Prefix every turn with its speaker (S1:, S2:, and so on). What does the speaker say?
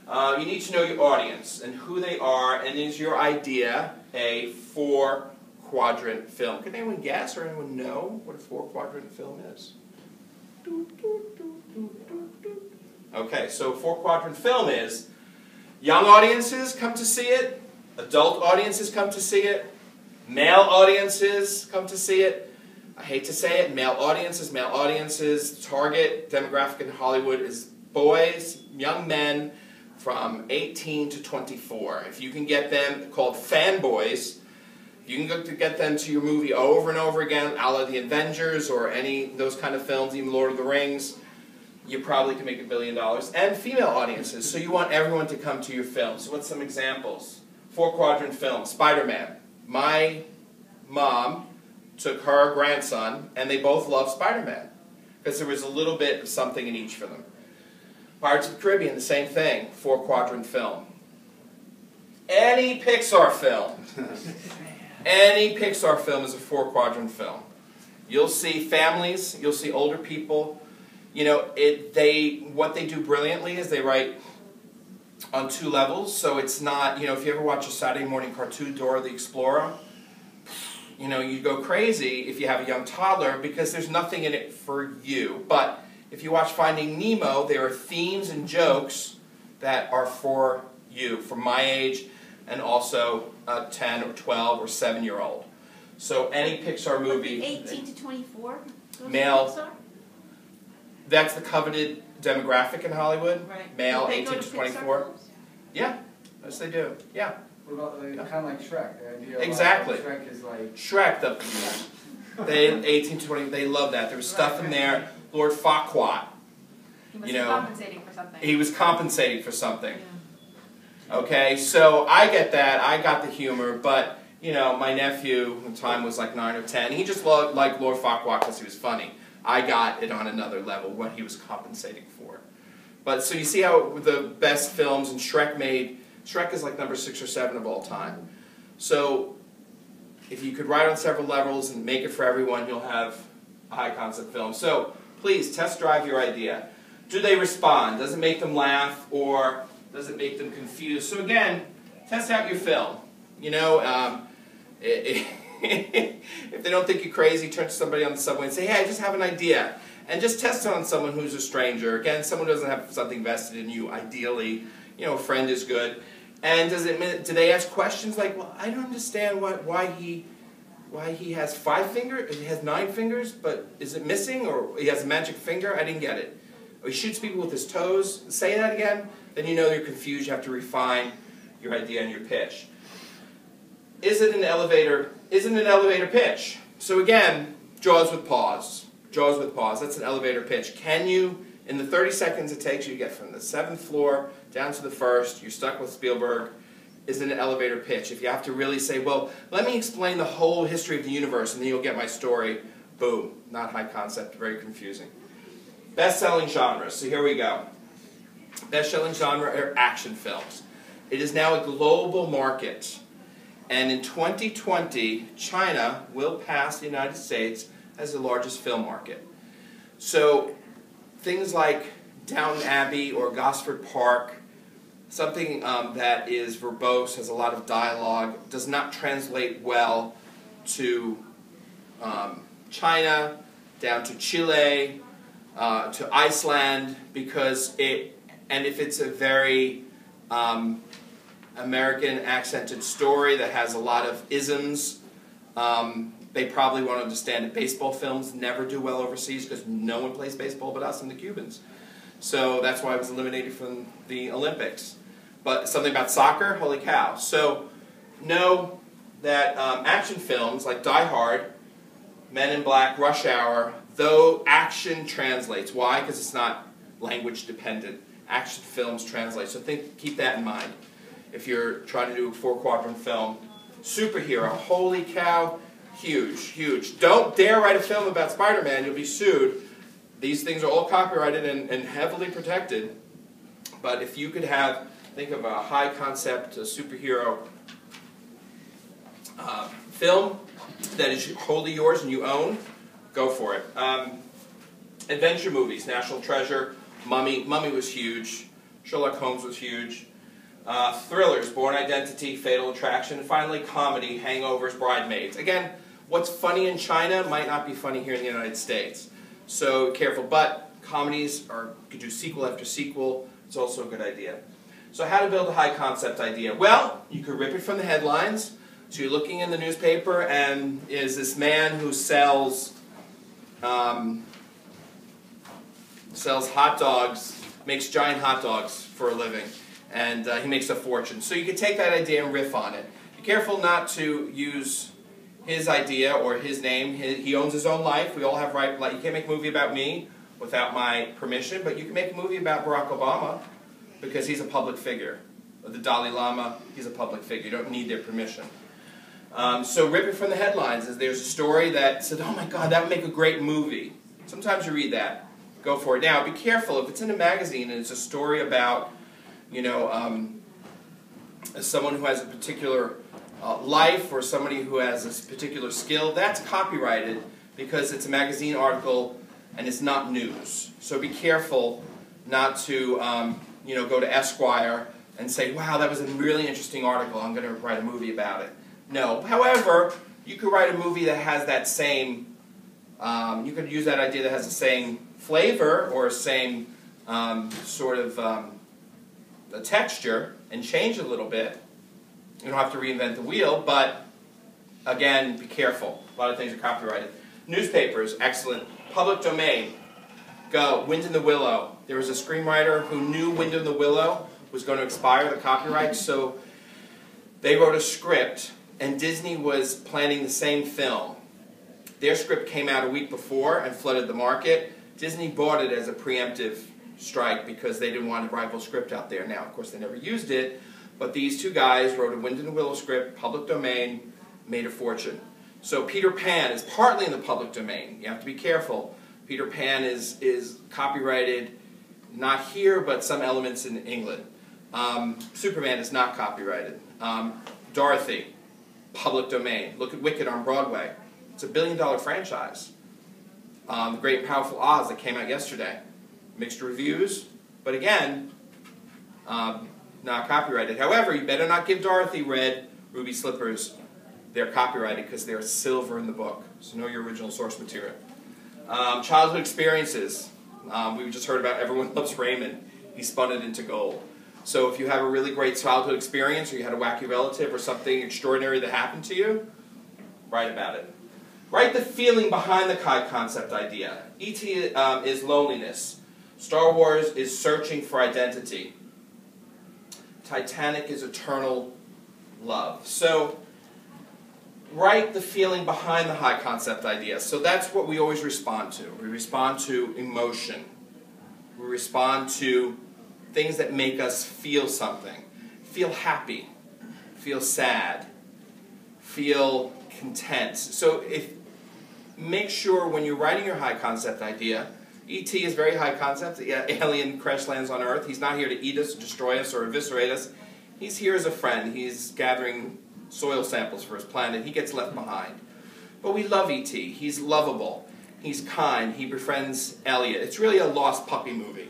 S1: You need to know your audience and who they are, and is your idea a four-quadrant film? Can anyone guess or anyone know what a four-quadrant film is? Okay, so four-quadrant film is young audiences come to see it, adult audiences come to see it, male audiences come to see it. I hate to say it, male audiences, target demographic in Hollywood is boys, young men from 18 to 24. If you can get them, called fanboys, you can go to get them to your movie over and over again, a la The Avengers or any those kind of films, even Lord of the Rings, you probably can make $1 billion. And female audiences, so you want everyone to come to your film. So what's some examples? Four-quadrant film, Spider-Man. My mom took her grandson, and they both love Spider-Man, because there was a little bit of something in each for them. Pirates of the Caribbean, the same thing, four-quadrant film. Any Pixar film, any Pixar film is a four-quadrant film. You'll see families, you'll see older people. You know, what they do brilliantly is they write on two levels, so it's not, you know, if you ever watch a Saturday morning cartoon, Dora the Explorer, you know, you go crazy if you have a young toddler because there's nothing in it for you. But if you watch Finding Nemo, there are themes and jokes that are for you, for my age, and also a 10 or 12 or 7-year-old. So any Pixar movie...
S2: 18 to 24?
S1: Male. That's the coveted demographic in Hollywood.
S2: Right.
S1: Male, 18 to 24. Yeah, yes they do. Yeah.
S3: What about kind of like Shrek? The idea
S1: Exactly.
S3: Shrek is like...
S1: Shrek, they 18 to 20, they love that. There was stuff in there. Lord Farquaad.
S2: He must be compensating for something.
S1: He was compensating for something. Yeah. Okay, so I get that. I got the humor, but, you know, my nephew at the time was like 9 or 10. He just loved like Lord Farquaad because he was funny. I got it on another level, what he was compensating for. But so you see how the best films, and Shrek is like number 6 or 7 of all time. So if you could write on several levels and make it for everyone, you'll have a high concept film. So please test drive your idea. Do they respond? Does it make them laugh, or does it make them confused? So again, test out your film. You know, if they don't think you're crazy, turn to somebody on the subway and say, hey, I just have an idea. And just test it on someone who's a stranger. Again, someone who doesn't have something vested in you, ideally. You know, a friend is good. And do they ask questions like, well, I don't understand why he has 5 fingers, he has 9 fingers, but is it missing? Or he has a magic finger? I didn't get it. Or he shoots people with his toes. Say that again. Then you know you're confused. You have to refine your idea and your pitch. Is it an elevator pitch? So again, Jaws with pause. Jaws with pause. That's an elevator pitch. Can you, in the 30 seconds it takes you to get from the 7th floor down to the 1st, you're stuck with Spielberg, is it an elevator pitch? If you have to really say, well, let me explain the whole history of the universe and then you'll get my story, boom. Not high concept, very confusing. Best-selling genres. So here we go. Best-selling genre are action films. It is now a global market. And in 2020, China will pass the United States as the largest film market. So things like Downton Abbey or Gosford Park, something that is verbose, has a lot of dialogue, does not translate well to China, down to Chile, to Iceland, because if it's a very American accented story that has a lot of isms, they probably won't understand it. Baseball films never do well overseas because no one plays baseball but us and the Cubans. So that's why I was eliminated from the Olympics. But something about soccer, holy cow. So know that action films like Die Hard, Men in Black, Rush Hour, though action translates. Why? Because it's not language dependent. Action films translate. So keep that in mind if you're trying to do a 4-quadrant film. Superhero, holy cow, huge, huge. Don't dare write a film about Spider-Man, you'll be sued. These things are all copyrighted and heavily protected. But if you could think of a high concept superhero film that is wholly yours and you own, go for it. Adventure movies, National Treasure, Mummy was huge. Sherlock Holmes was huge. Thrillers, Born Identity, Fatal Attraction. And finally, comedy, Hangovers, Bridesmaids. Again, what's funny in China might not be funny here in the United States. So careful. But comedies could do sequel after sequel. It's also a good idea. So how to build a high concept idea? Well, you could rip it from the headlines. So you're looking in the newspaper and is this man who sells hot dogs, makes giant hot dogs for a living, and he makes a fortune. So you could take that idea and riff on it. Be careful not to use his idea or his name. He owns his own life. We all have right. You can't make a movie about me without my permission, but you can make a movie about Barack Obama because he's a public figure. Or the Dalai Lama, he's a public figure. You don't need their permission. So rip it from the headlines. There's a story that said, oh my God, that would make a great movie. Sometimes you read that. Go for it. Now, be careful. If it's in a magazine and it's a story about, someone who has a particular life or somebody who has a particular skill, that's copyrighted because it's a magazine article and it's not news. So be careful not to, go to Esquire and say, wow, that was a really interesting article. I'm going to write a movie about it. No. However, you could write a movie that has that same, you could use that idea that has the same flavor or same the texture and change it a little bit. You don't have to reinvent the wheel, but again, be careful. A lot of things are copyrighted. Newspapers, excellent. Public domain, go. Wind in the Willow. There was a screenwriter who knew Wind in the Willow was going to expire, the copyright, so they wrote a script, and Disney was planning the same film. Their script came out a week before and flooded the market. Disney bought it as a preemptive strike because they didn't want a rival script out there. Now, of course, they never used it, but these two guys wrote a Wind in the Willow script, public domain, made a fortune. So Peter Pan is partly in the public domain. You have to be careful. Peter Pan is copyrighted, not here, but some elements in England. Superman is not copyrighted. Dorothy, public domain. Look at Wicked on Broadway. It's a $1 billion franchise. The Great and Powerful Oz that came out yesterday. Mixed reviews, but again, not copyrighted. However, you better not give Dorothy red ruby slippers. They're copyrighted because they're silver in the book. So know your original source material. Childhood experiences. We just heard about Everyone Loves Raymond. He spun it into gold. So if you have a really great childhood experience or you had a wacky relative or something extraordinary that happened to you, write about it. Write the feeling behind the high concept idea. E.T. is loneliness. Star Wars is searching for identity. Titanic is eternal love. So write the feeling behind the high concept idea. So that's what we always respond to. We respond to emotion. We respond to things that make us feel something. Feel happy. Feel sad. Feel content. So make sure when you're writing your high concept idea, E.T. is very high concept. Alien crash lands on Earth. He's not here to eat us, destroy us, or eviscerate us. He's here as a friend. He's gathering soil samples for his planet. He gets left behind. But we love E.T. He's lovable. He's kind. He befriends Elliot. It's really a lost puppy movie.